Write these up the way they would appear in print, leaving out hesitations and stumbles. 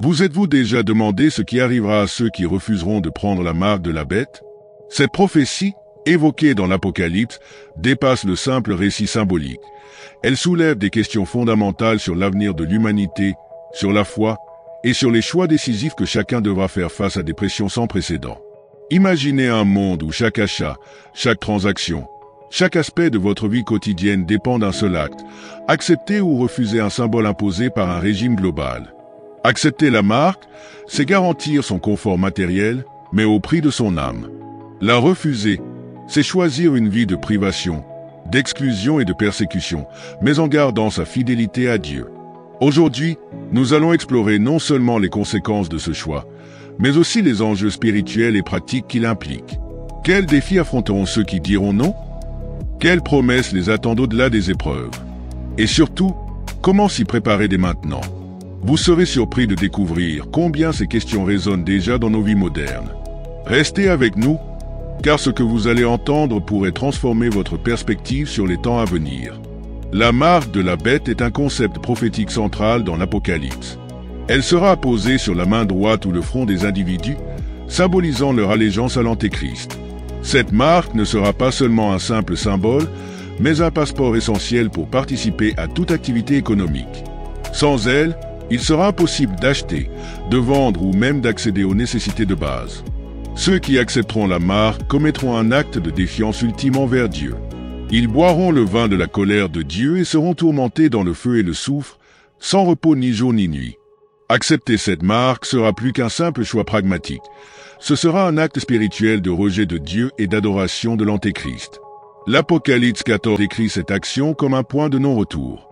Vous êtes-vous déjà demandé ce qui arrivera à ceux qui refuseront de prendre la marque de la bête? Cette prophétie, évoquée dans l'Apocalypse, dépasse le simple récit symbolique. Elle soulève des questions fondamentales sur l'avenir de l'humanité, sur la foi et sur les choix décisifs que chacun devra faire face à des pressions sans précédent. Imaginez un monde où chaque achat, chaque transaction, chaque aspect de votre vie quotidienne dépend d'un seul acte. Accepter ou refuser un symbole imposé par un régime global. Accepter la marque, c'est garantir son confort matériel, mais au prix de son âme. La refuser, c'est choisir une vie de privation, d'exclusion et de persécution, mais en gardant sa fidélité à Dieu. Aujourd'hui, nous allons explorer non seulement les conséquences de ce choix, mais aussi les enjeux spirituels et pratiques qu'il implique. Quels défis affronteront ceux qui diront non? Quelles promesses les attendent au-delà des épreuves? Et surtout, comment s'y préparer dès maintenant? Vous serez surpris de découvrir combien ces questions résonnent déjà dans nos vies modernes. Restez avec nous, car ce que vous allez entendre pourrait transformer votre perspective sur les temps à venir. La marque de la bête est un concept prophétique central dans l'Apocalypse. Elle sera apposée sur la main droite ou le front des individus, symbolisant leur allégeance à l'Antéchrist. Cette marque ne sera pas seulement un simple symbole, mais un passeport essentiel pour participer à toute activité économique. Sans elle, il sera impossible d'acheter, de vendre ou même d'accéder aux nécessités de base. Ceux qui accepteront la marque commettront un acte de défiance ultime envers Dieu. Ils boiront le vin de la colère de Dieu et seront tourmentés dans le feu et le soufre, sans repos ni jour ni nuit. Accepter cette marque sera plus qu'un simple choix pragmatique. Ce sera un acte spirituel de rejet de Dieu et d'adoration de l'Antéchrist. L'Apocalypse 14 décrit cette action comme un point de non-retour.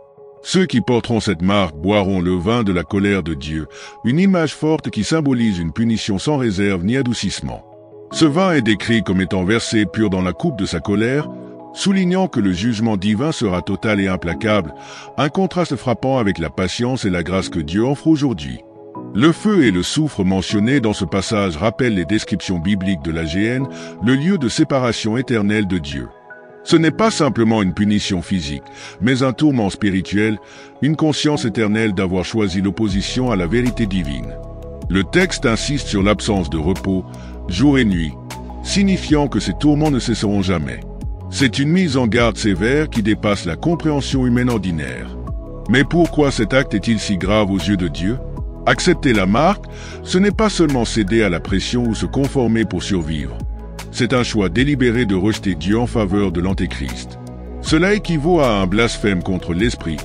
Ceux qui porteront cette marque boiront le vin de la colère de Dieu, une image forte qui symbolise une punition sans réserve ni adoucissement. Ce vin est décrit comme étant versé pur dans la coupe de sa colère, soulignant que le jugement divin sera total et implacable, un contraste frappant avec la patience et la grâce que Dieu offre aujourd'hui. Le feu et le soufre mentionnés dans ce passage rappellent les descriptions bibliques de la géhenne, le lieu de séparation éternelle de Dieu. Ce n'est pas simplement une punition physique, mais un tourment spirituel, une conscience éternelle d'avoir choisi l'opposition à la vérité divine. Le texte insiste sur l'absence de repos, jour et nuit, signifiant que ces tourments ne cesseront jamais. C'est une mise en garde sévère qui dépasse la compréhension humaine ordinaire. Mais pourquoi cet acte est-il si grave aux yeux de Dieu? Accepter la marque, ce n'est pas seulement céder à la pression ou se conformer pour survivre. C'est un choix délibéré de rejeter Dieu en faveur de l'Antéchrist. Cela équivaut à un blasphème contre l'Esprit,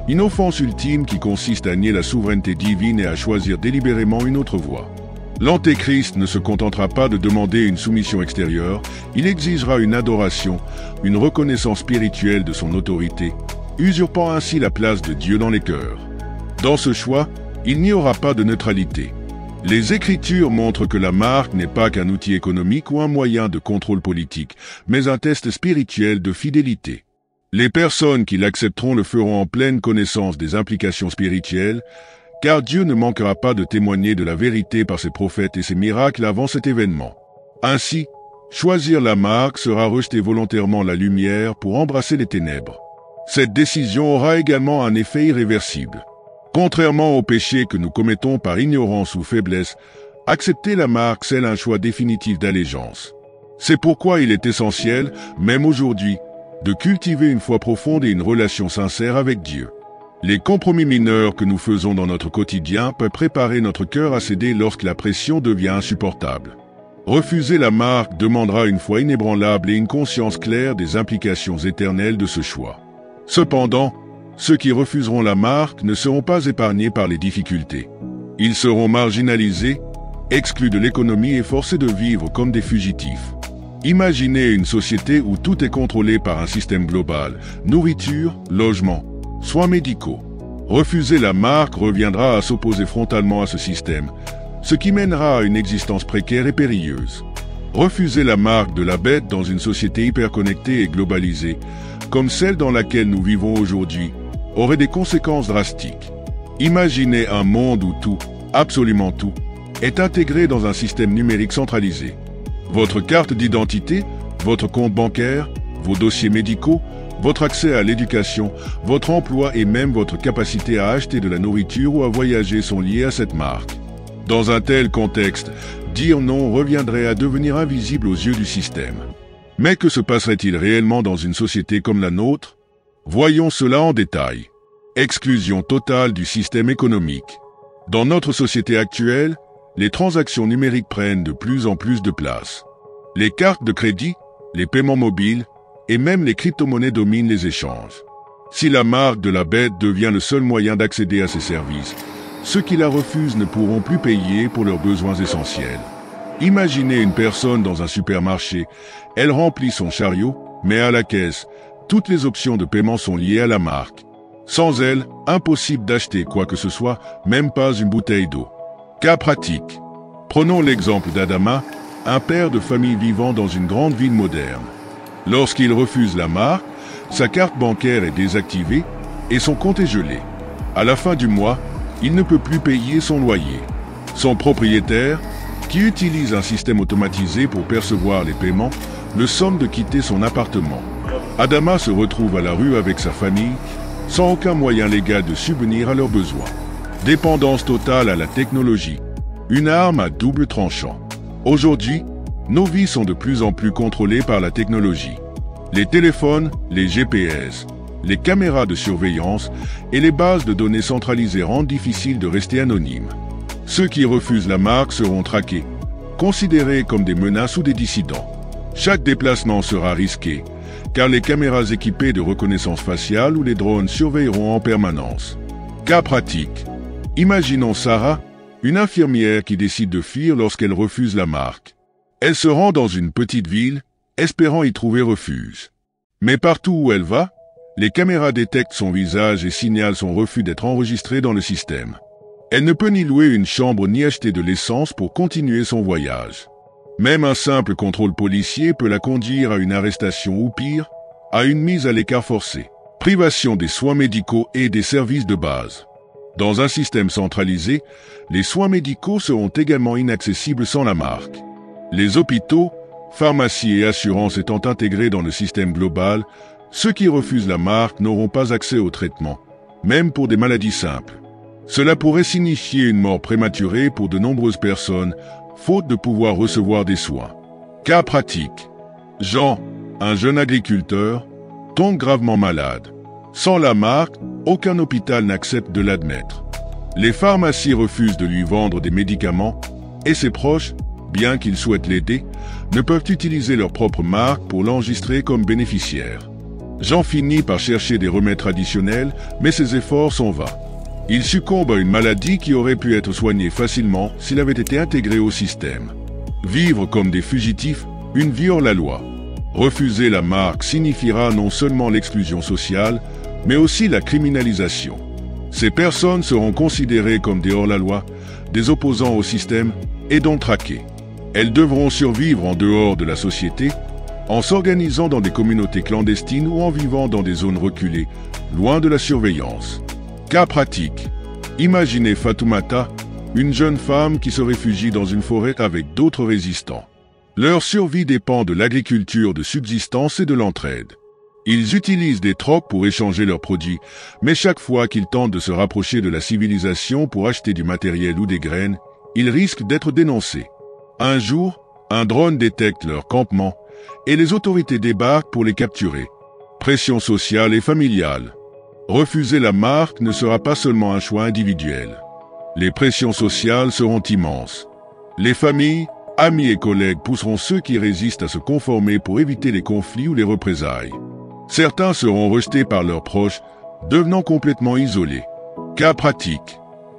une offense ultime qui consiste à nier la souveraineté divine et à choisir délibérément une autre voie. L'Antéchrist ne se contentera pas de demander une soumission extérieure, il exigera une adoration, une reconnaissance spirituelle de son autorité, usurpant ainsi la place de Dieu dans les cœurs. Dans ce choix, il n'y aura pas de neutralité. Les Écritures montrent que la marque n'est pas qu'un outil économique ou un moyen de contrôle politique, mais un test spirituel de fidélité. Les personnes qui l'accepteront le feront en pleine connaissance des implications spirituelles, car Dieu ne manquera pas de témoigner de la vérité par ses prophètes et ses miracles avant cet événement. Ainsi, choisir la marque sera rejeter volontairement la lumière pour embrasser les ténèbres. Cette décision aura également un effet irréversible. Contrairement au péché que nous commettons par ignorance ou faiblesse, accepter la marque scelle un choix définitif d'allégeance. C'est pourquoi il est essentiel, même aujourd'hui, de cultiver une foi profonde et une relation sincère avec Dieu. Les compromis mineurs que nous faisons dans notre quotidien peuvent préparer notre cœur à céder lorsque la pression devient insupportable. Refuser la marque demandera une foi inébranlable et une conscience claire des implications éternelles de ce choix. Cependant, ceux qui refuseront la marque ne seront pas épargnés par les difficultés. Ils seront marginalisés, exclus de l'économie et forcés de vivre comme des fugitifs. Imaginez une société où tout est contrôlé par un système global, nourriture, logement, soins médicaux. Refuser la marque reviendra à s'opposer frontalement à ce système, ce qui mènera à une existence précaire et périlleuse. Refuser la marque de la bête dans une société hyperconnectée et globalisée, comme celle dans laquelle nous vivons aujourd'hui, aurait des conséquences drastiques. Imaginez un monde où tout, absolument tout, est intégré dans un système numérique centralisé. Votre carte d'identité, votre compte bancaire, vos dossiers médicaux, votre accès à l'éducation, votre emploi et même votre capacité à acheter de la nourriture ou à voyager sont liés à cette marque. Dans un tel contexte, dire non reviendrait à devenir invisible aux yeux du système. Mais que se passerait-il réellement dans une société comme la nôtre? Voyons cela en détail. Exclusion totale du système économique. Dans notre société actuelle, les transactions numériques prennent de plus en plus de place. Les cartes de crédit, les paiements mobiles et même les crypto-monnaies dominent les échanges. Si la marque de la bête devient le seul moyen d'accéder à ces services, ceux qui la refusent ne pourront plus payer pour leurs besoins essentiels. Imaginez une personne dans un supermarché, elle remplit son chariot, mais à la caisse, toutes les options de paiement sont liées à la marque. Sans elle, impossible d'acheter quoi que ce soit, même pas une bouteille d'eau. Cas pratique. Prenons l'exemple d'Adama, un père de famille vivant dans une grande ville moderne. Lorsqu'il refuse la marque, sa carte bancaire est désactivée et son compte est gelé. À la fin du mois, il ne peut plus payer son loyer. Son propriétaire, qui utilise un système automatisé pour percevoir les paiements, le somme de quitter son appartement. Adama se retrouve à la rue avec sa famille, sans aucun moyen légal de subvenir à leurs besoins. Dépendance totale à la technologie, une arme à double tranchant. Aujourd'hui, nos vies sont de plus en plus contrôlées par la technologie. Les téléphones, les GPS, les caméras de surveillance et les bases de données centralisées rendent difficile de rester anonyme. Ceux qui refusent la marque seront traqués, considérés comme des menaces ou des dissidents. Chaque déplacement sera risqué, car les caméras équipées de reconnaissance faciale ou les drones surveilleront en permanence. Cas pratique. Imaginons Sarah, une infirmière qui décide de fuir lorsqu'elle refuse la marque. Elle se rend dans une petite ville, espérant y trouver refuge. Mais partout où elle va, les caméras détectent son visage et signalent son refus d'être enregistré dans le système. Elle ne peut ni louer une chambre ni acheter de l'essence pour continuer son voyage. Même un simple contrôle policier peut la conduire à une arrestation ou pire, à une mise à l'écart forcée. Privation des soins médicaux et des services de base. Dans un système centralisé, les soins médicaux seront également inaccessibles sans la marque. Les hôpitaux, pharmacies et assurances étant intégrés dans le système global, ceux qui refusent la marque n'auront pas accès au traitement, même pour des maladies simples. Cela pourrait signifier une mort prématurée pour de nombreuses personnes, faute de pouvoir recevoir des soins. Cas pratique. Jean, un jeune agriculteur, tombe gravement malade. Sans la marque, aucun hôpital n'accepte de l'admettre. Les pharmacies refusent de lui vendre des médicaments et ses proches, bien qu'ils souhaitent l'aider, ne peuvent utiliser leur propre marque pour l'enregistrer comme bénéficiaire. Jean finit par chercher des remèdes traditionnels, mais ses efforts sont vains. Il succombe à une maladie qui aurait pu être soignée facilement s'il avait été intégré au système. Vivre comme des fugitifs, une vie hors la loi. Refuser la marque signifiera non seulement l'exclusion sociale, mais aussi la criminalisation. Ces personnes seront considérées comme des hors-la-loi, des opposants au système et donc traquées. Elles devront survivre en dehors de la société, en s'organisant dans des communautés clandestines ou en vivant dans des zones reculées, loin de la surveillance. Cas pratique. Imaginez Fatoumata, une jeune femme qui se réfugie dans une forêt avec d'autres résistants. Leur survie dépend de l'agriculture de subsistance et de l'entraide. Ils utilisent des trocs pour échanger leurs produits, mais chaque fois qu'ils tentent de se rapprocher de la civilisation pour acheter du matériel ou des graines, ils risquent d'être dénoncés. Un jour, un drone détecte leur campement et les autorités débarquent pour les capturer. Pression sociale et familiale. Refuser la marque ne sera pas seulement un choix individuel. Les pressions sociales seront immenses. Les familles, amis et collègues pousseront ceux qui résistent à se conformer pour éviter les conflits ou les représailles. Certains seront rejetés par leurs proches, devenant complètement isolés. Cas pratique.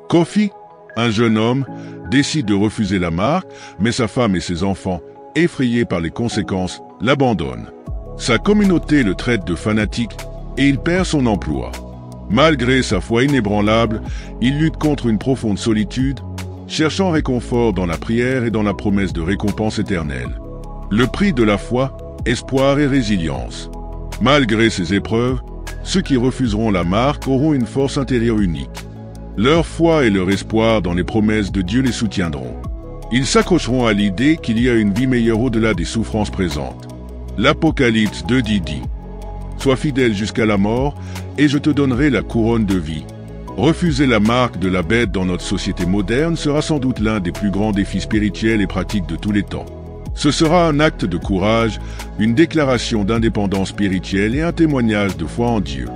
Kofi, un jeune homme, décide de refuser la marque, mais sa femme et ses enfants, effrayés par les conséquences, l'abandonnent. Sa communauté le traite de fanatique et il perd son emploi. Malgré sa foi inébranlable, il lutte contre une profonde solitude, cherchant réconfort dans la prière et dans la promesse de récompense éternelle. Le prix de la foi, espoir et résilience. Malgré ces épreuves, ceux qui refuseront la marque auront une force intérieure unique. Leur foi et leur espoir dans les promesses de Dieu les soutiendront. Ils s'accrocheront à l'idée qu'il y a une vie meilleure au-delà des souffrances présentes. L'Apocalypse 2 dit « Sois fidèle jusqu'à la mort, et je te donnerai la couronne de vie. Refuser la marque de la bête dans notre société moderne sera sans doute l'un des plus grands défis spirituels et pratiques de tous les temps. Ce sera un acte de courage, une déclaration d'indépendance spirituelle et un témoignage de foi en Dieu.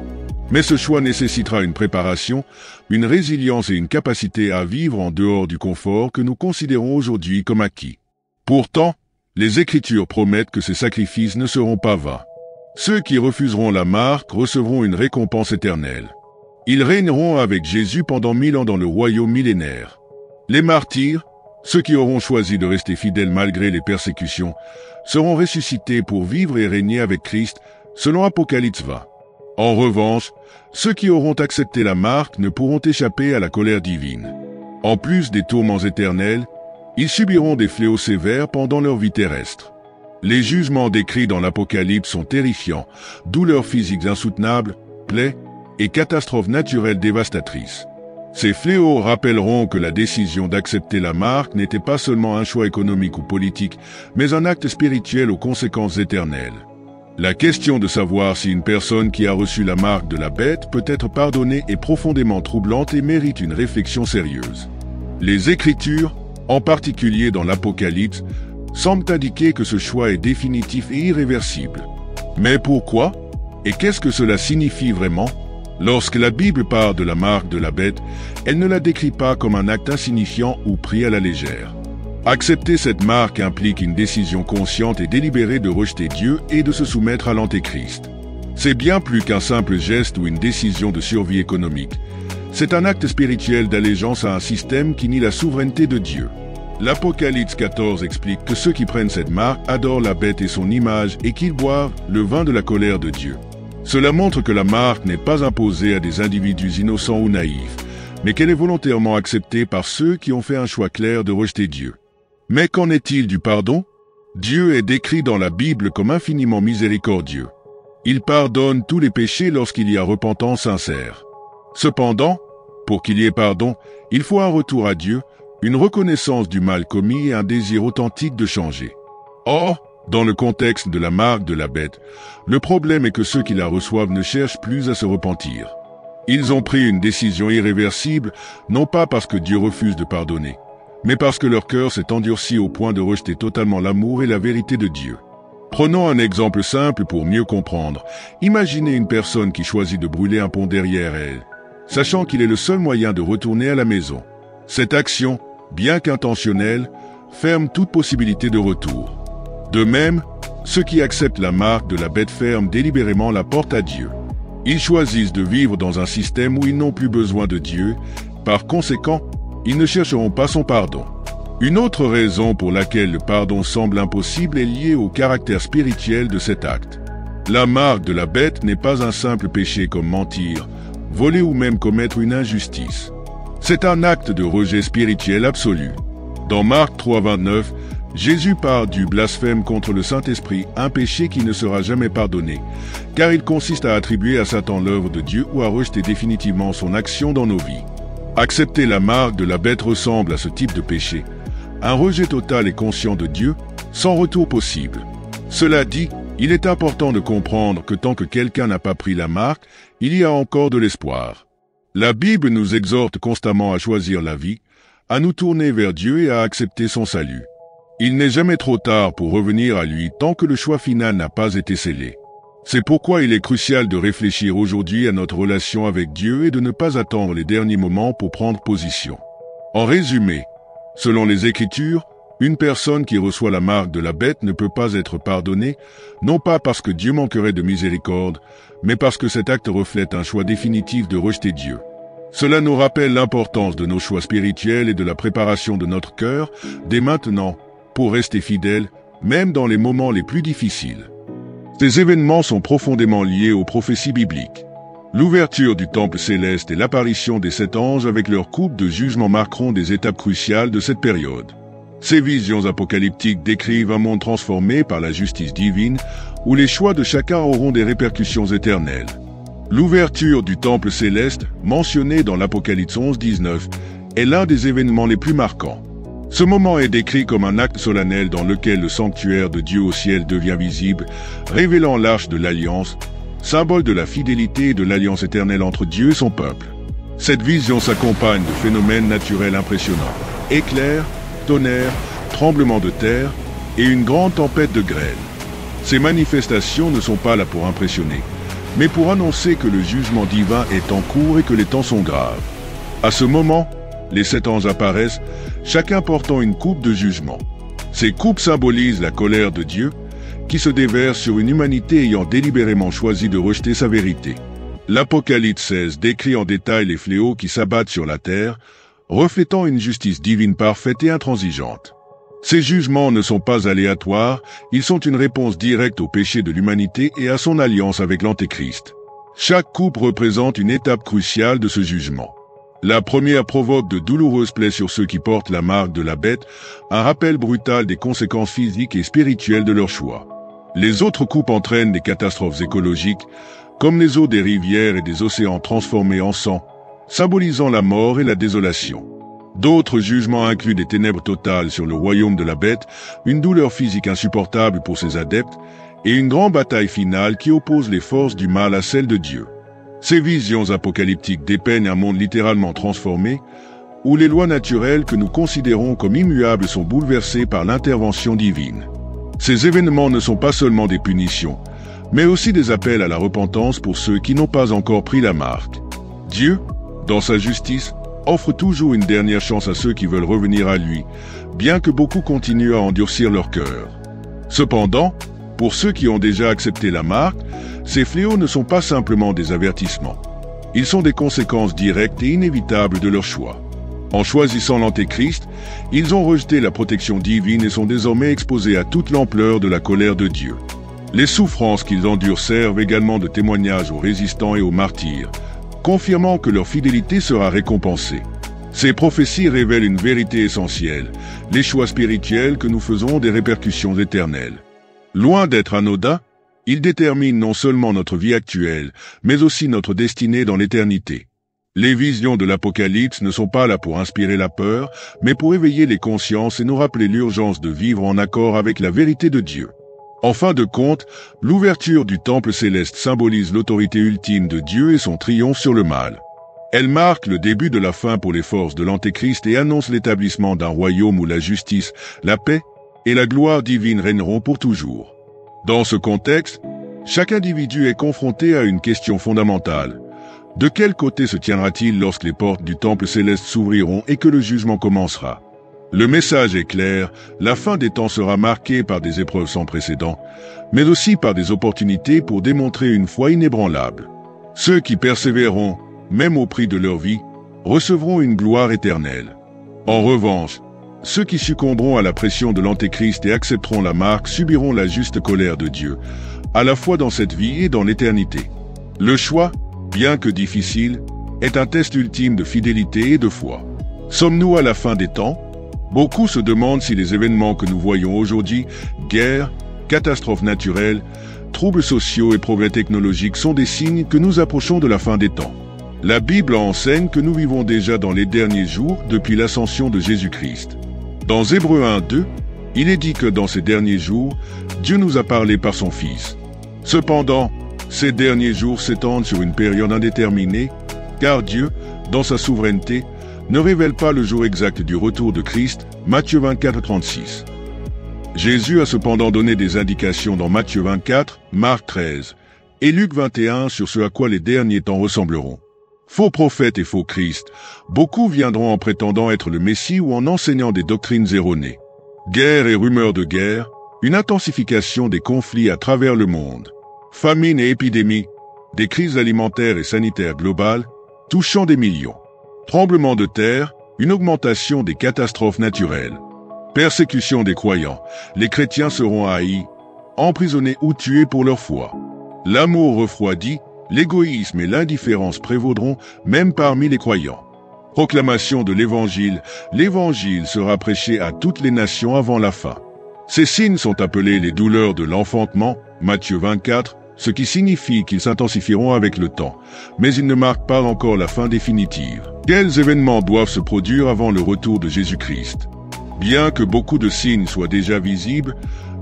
Mais ce choix nécessitera une préparation, une résilience et une capacité à vivre en dehors du confort que nous considérons aujourd'hui comme acquis. Pourtant, les Écritures promettent que ces sacrifices ne seront pas vains. Ceux qui refuseront la marque recevront une récompense éternelle. Ils régneront avec Jésus pendant 1000 ans dans le royaume millénaire. Les martyrs, ceux qui auront choisi de rester fidèles malgré les persécutions, seront ressuscités pour vivre et régner avec Christ, selon Apocalypse 20. En revanche, ceux qui auront accepté la marque ne pourront échapper à la colère divine. En plus des tourments éternels, ils subiront des fléaux sévères pendant leur vie terrestre. Les jugements décrits dans l'Apocalypse sont terrifiants, douleurs physiques insoutenables, plaies et catastrophes naturelles dévastatrices. Ces fléaux rappelleront que la décision d'accepter la marque n'était pas seulement un choix économique ou politique, mais un acte spirituel aux conséquences éternelles. La question de savoir si une personne qui a reçu la marque de la bête peut être pardonnée est profondément troublante et mérite une réflexion sérieuse. Les Écritures, en particulier dans l'Apocalypse, semblent indiquer que ce choix est définitif et irréversible. Mais pourquoi? Et qu'est-ce que cela signifie vraiment? Lorsque la Bible parle de la marque de la bête, elle ne la décrit pas comme un acte insignifiant ou pris à la légère. Accepter cette marque implique une décision consciente et délibérée de rejeter Dieu et de se soumettre à l'Antéchrist. C'est bien plus qu'un simple geste ou une décision de survie économique. C'est un acte spirituel d'allégeance à un système qui nie la souveraineté de Dieu. L'Apocalypse 14 explique que ceux qui prennent cette marque adorent la bête et son image et qu'ils boivent le vin de la colère de Dieu. Cela montre que la marque n'est pas imposée à des individus innocents ou naïfs, mais qu'elle est volontairement acceptée par ceux qui ont fait un choix clair de rejeter Dieu. Mais qu'en est-il du pardon? Dieu est décrit dans la Bible comme infiniment miséricordieux. Il pardonne tous les péchés lorsqu'il y a repentance sincère. Cependant, pour qu'il y ait pardon, il faut un retour à Dieu, une reconnaissance du mal commis et un désir authentique de changer. Or, dans le contexte de la marque de la bête, le problème est que ceux qui la reçoivent ne cherchent plus à se repentir. Ils ont pris une décision irréversible, non pas parce que Dieu refuse de pardonner, mais parce que leur cœur s'est endurci au point de rejeter totalement l'amour et la vérité de Dieu. Prenons un exemple simple pour mieux comprendre. Imaginez une personne qui choisit de brûler un pont derrière elle, sachant qu'il est le seul moyen de retourner à la maison. Cette action, bien qu'intentionnelle, ferme toute possibilité de retour. De même, ceux qui acceptent la marque de la bête ferment délibérément la porte à Dieu. Ils choisissent de vivre dans un système où ils n'ont plus besoin de Dieu. Par conséquent, ils ne chercheront pas son pardon. Une autre raison pour laquelle le pardon semble impossible est liée au caractère spirituel de cet acte. La marque de la bête n'est pas un simple péché comme mentir, voler ou même commettre une injustice. C'est un acte de rejet spirituel absolu. Dans Marc 3,29, Jésus parle du blasphème contre le Saint-Esprit, un péché qui ne sera jamais pardonné, car il consiste à attribuer à Satan l'œuvre de Dieu ou à rejeter définitivement son action dans nos vies. Accepter la marque de la bête ressemble à ce type de péché, un rejet total et conscient de Dieu, sans retour possible. Cela dit, il est important de comprendre que tant que quelqu'un n'a pas pris la marque, il y a encore de l'espoir. La Bible nous exhorte constamment à choisir la vie, à nous tourner vers Dieu et à accepter son salut. Il n'est jamais trop tard pour revenir à lui tant que le choix final n'a pas été scellé. C'est pourquoi il est crucial de réfléchir aujourd'hui à notre relation avec Dieu et de ne pas attendre les derniers moments pour prendre position. En résumé, selon les Écritures, une personne qui reçoit la marque de la bête ne peut pas être pardonnée, non pas parce que Dieu manquerait de miséricorde, mais parce que cet acte reflète un choix définitif de rejeter Dieu. Cela nous rappelle l'importance de nos choix spirituels et de la préparation de notre cœur, dès maintenant, pour rester fidèles, même dans les moments les plus difficiles. Ces événements sont profondément liés aux prophéties bibliques. L'ouverture du temple céleste et l'apparition des 7 anges avec leur coupe de jugement marqueront des étapes cruciales de cette période. Ces visions apocalyptiques décrivent un monde transformé par la justice divine, où les choix de chacun auront des répercussions éternelles. L'ouverture du temple céleste, mentionnée dans l'Apocalypse 11-19, est l'un des événements les plus marquants. Ce moment est décrit comme un acte solennel dans lequel le sanctuaire de Dieu au ciel devient visible, révélant l'arche de l'alliance, symbole de la fidélité et de l'alliance éternelle entre Dieu et son peuple. Cette vision s'accompagne de phénomènes naturels impressionnants. Éclairs, tonnerres, tremblements de terre et une grande tempête de grêle. Ces manifestations ne sont pas là pour impressionner, mais pour annoncer que le jugement divin est en cours et que les temps sont graves. À ce moment, les 7 anges apparaissent, chacun portant une coupe de jugement. Ces coupes symbolisent la colère de Dieu, qui se déverse sur une humanité ayant délibérément choisi de rejeter sa vérité. L'Apocalypse 16 décrit en détail les fléaux qui s'abattent sur la terre, reflétant une justice divine parfaite et intransigeante. Ces jugements ne sont pas aléatoires, ils sont une réponse directe au péché de l'humanité et à son alliance avec l'Antéchrist. Chaque coupe représente une étape cruciale de ce jugement. La première provoque de douloureuses plaies sur ceux qui portent la marque de la bête, un rappel brutal des conséquences physiques et spirituelles de leur choix. Les autres coupes entraînent des catastrophes écologiques, comme les eaux des rivières et des océans transformés en sang, symbolisant la mort et la désolation. D'autres jugements incluent des ténèbres totales sur le royaume de la bête, une douleur physique insupportable pour ses adeptes, et une grande bataille finale qui oppose les forces du mal à celles de Dieu. Ces visions apocalyptiques dépeignent un monde littéralement transformé, où les lois naturelles que nous considérons comme immuables sont bouleversées par l'intervention divine. Ces événements ne sont pas seulement des punitions, mais aussi des appels à la repentance pour ceux qui n'ont pas encore pris la marque. Dieu, dans sa justice, offre toujours une dernière chance à ceux qui veulent revenir à lui, bien que beaucoup continuent à endurcir leur cœur. Cependant, pour ceux qui ont déjà accepté la marque, ces fléaux ne sont pas simplement des avertissements. Ils sont des conséquences directes et inévitables de leur choix. En choisissant l'Antéchrist, ils ont rejeté la protection divine et sont désormais exposés à toute l'ampleur de la colère de Dieu. Les souffrances qu'ils endurent servent également de témoignage aux résistants et aux martyrs, confirmant que leur fidélité sera récompensée. Ces prophéties révèlent une vérité essentielle. Les choix spirituels que nous faisons ont des répercussions éternelles. Loin d'être anodins, ils déterminent non seulement notre vie actuelle, mais aussi notre destinée dans l'éternité. Les visions de l'Apocalypse ne sont pas là pour inspirer la peur, mais pour éveiller les consciences et nous rappeler l'urgence de vivre en accord avec la vérité de Dieu. En fin de compte, l'ouverture du temple céleste symbolise l'autorité ultime de Dieu et son triomphe sur le mal. Elle marque le début de la fin pour les forces de l'Antéchrist et annonce l'établissement d'un royaume où la justice, la paix et la gloire divine régneront pour toujours. Dans ce contexte, chaque individu est confronté à une question fondamentale. De quel côté se tiendra-t-il lorsque les portes du temple céleste s'ouvriront et que le jugement commencera? Le message est clair, la fin des temps sera marquée par des épreuves sans précédent, mais aussi par des opportunités pour démontrer une foi inébranlable. Ceux qui persévéreront, même au prix de leur vie, recevront une gloire éternelle. En revanche, ceux qui succomberont à la pression de l'Antéchrist et accepteront la marque subiront la juste colère de Dieu, à la fois dans cette vie et dans l'éternité. Le choix, bien que difficile, est un test ultime de fidélité et de foi. Sommes-nous à la fin des temps? Beaucoup se demandent si les événements que nous voyons aujourd'hui, guerres, catastrophes naturelles, troubles sociaux et progrès technologiques sont des signes que nous approchons de la fin des temps. La Bible enseigne que nous vivons déjà dans les derniers jours depuis l'ascension de Jésus-Christ. Dans Hébreux 1:2, il est dit que dans ces derniers jours, Dieu nous a parlé par son Fils. Cependant, ces derniers jours s'étendent sur une période indéterminée, car Dieu, dans sa souveraineté, ne révèle pas le jour exact du retour de Christ, Matthieu 24:36. Jésus a cependant donné des indications dans Matthieu 24, Marc 13 et Luc 21 sur ce à quoi les derniers temps ressembleront. Faux prophètes et faux Christ, beaucoup viendront en prétendant être le Messie ou en enseignant des doctrines erronées. Guerre et rumeurs de guerre, une intensification des conflits à travers le monde. Famine et épidémies, des crises alimentaires et sanitaires globales, touchant des millions. Tremblements de terre, une augmentation des catastrophes naturelles. Persécution des croyants, les chrétiens seront haïs, emprisonnés ou tués pour leur foi. L'amour refroidi, l'égoïsme et l'indifférence prévaudront même parmi les croyants. Proclamation de l'Évangile, l'Évangile sera prêché à toutes les nations avant la fin. Ces signes sont appelés les douleurs de l'enfantement, Matthieu 24, ce qui signifie qu'ils s'intensifieront avec le temps, mais ils ne marquent pas encore la fin définitive. Quels événements doivent se produire avant le retour de Jésus-Christ? Bien que beaucoup de signes soient déjà visibles,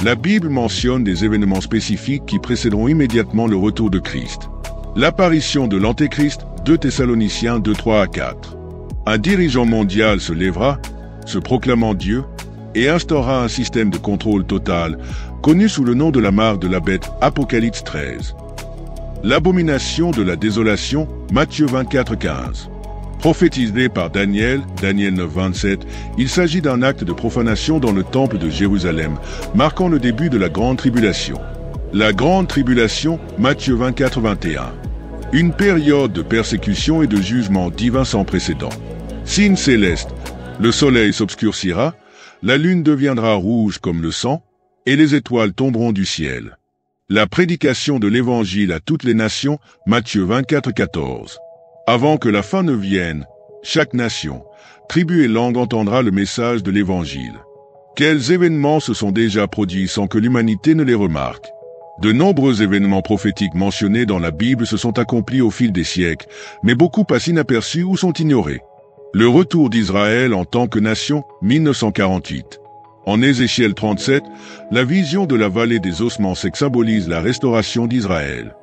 la Bible mentionne des événements spécifiques qui précéderont immédiatement le retour de Christ. L'apparition de l'Antéchrist, 2 Thessaloniciens 2, 3 à 4. Un dirigeant mondial se lèvera, se proclamant Dieu, et instaurera un système de contrôle total, connu sous le nom de la marque de la bête, Apocalypse 13. L'abomination de la désolation, Matthieu 24, 15. Prophétisé par Daniel, Daniel 9, 27, il s'agit d'un acte de profanation dans le temple de Jérusalem, marquant le début de la grande tribulation. La grande tribulation, Matthieu 24, 21. Une période de persécution et de jugement divin sans précédent. Signe céleste, le soleil s'obscurcira, la lune deviendra rouge comme le sang, et les étoiles tomberont du ciel. La prédication de l'Évangile à toutes les nations, Matthieu 24, 14. Avant que la fin ne vienne, chaque nation, tribu et langue entendra le message de l'Évangile. Quels événements se sont déjà produits sans que l'humanité ne les remarque? De nombreux événements prophétiques mentionnés dans la Bible se sont accomplis au fil des siècles, mais beaucoup passent inaperçus ou sont ignorés. Le retour d'Israël en tant que nation, 1948. En Ézéchiel 37, la vision de la vallée des ossements secs symbolise la restauration d'Israël.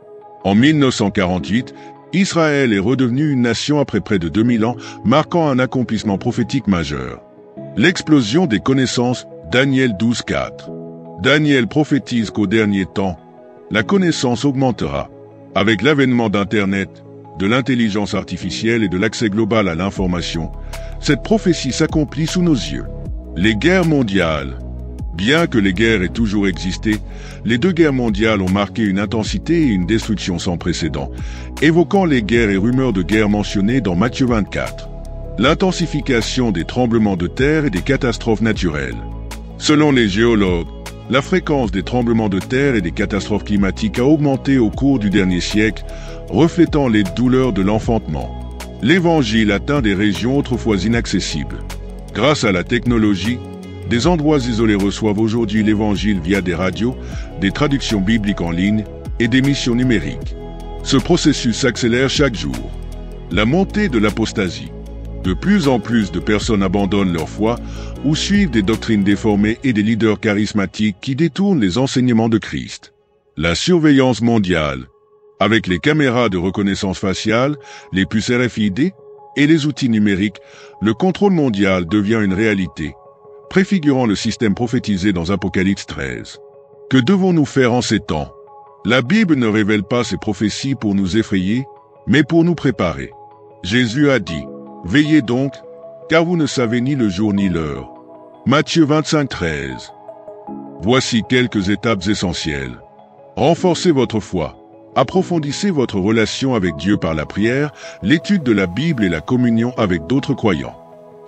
En 1948, Israël est redevenu une nation après près de 2000 ans, marquant un accomplissement prophétique majeur. L'explosion des connaissances, Daniel 12, 4. Daniel prophétise qu'au dernier temps, la connaissance augmentera. Avec l'avènement d'Internet, de l'intelligence artificielle et de l'accès global à l'information, cette prophétie s'accomplit sous nos yeux. Les guerres mondiales. Bien que les guerres aient toujours existé, les 2 guerres mondiales ont marqué une intensité et une destruction sans précédent, évoquant les guerres et rumeurs de guerre mentionnées dans Matthieu 24. L'intensification des tremblements de terre et des catastrophes naturelles. Selon les géologues, la fréquence des tremblements de terre et des catastrophes climatiques a augmenté au cours du dernier siècle, reflétant les douleurs de l'enfantement. L'Évangile atteint des régions autrefois inaccessibles. Grâce à la technologie, des endroits isolés reçoivent aujourd'hui l'Évangile via des radios, des traductions bibliques en ligne et des missions numériques. Ce processus s'accélère chaque jour. La montée de l'apostasie. De plus en plus de personnes abandonnent leur foi ou suivent des doctrines déformées et des leaders charismatiques qui détournent les enseignements de Christ. La surveillance mondiale. Avec les caméras de reconnaissance faciale, les puces RFID et les outils numériques, le contrôle mondial devient une réalité, préfigurant le système prophétisé dans Apocalypse 13. Que devons-nous faire en ces temps? La Bible ne révèle pas ces prophéties pour nous effrayer, mais pour nous préparer. Jésus a dit, « Veillez donc, car vous ne savez ni le jour ni l'heure. » Matthieu 25, 13. Voici quelques étapes essentielles. Renforcez votre foi. Approfondissez votre relation avec Dieu par la prière, l'étude de la Bible et la communion avec d'autres croyants.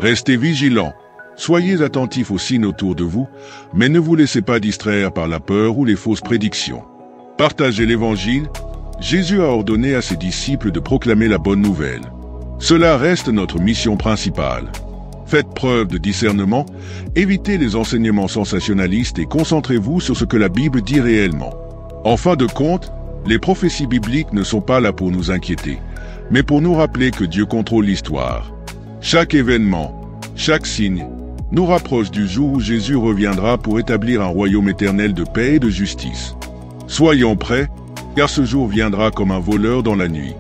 Restez vigilants. Soyez attentifs aux signes autour de vous, mais ne vous laissez pas distraire par la peur ou les fausses prédictions. Partagez l'Évangile. Jésus a ordonné à ses disciples de proclamer la bonne nouvelle. Cela reste notre mission principale. Faites preuve de discernement, évitez les enseignements sensationnalistes et concentrez-vous sur ce que la Bible dit réellement. En fin de compte, les prophéties bibliques ne sont pas là pour nous inquiéter, mais pour nous rappeler que Dieu contrôle l'histoire. Chaque événement, chaque signe, nous rapproche du jour où Jésus reviendra pour établir un royaume éternel de paix et de justice. Soyons prêts, car ce jour viendra comme un voleur dans la nuit.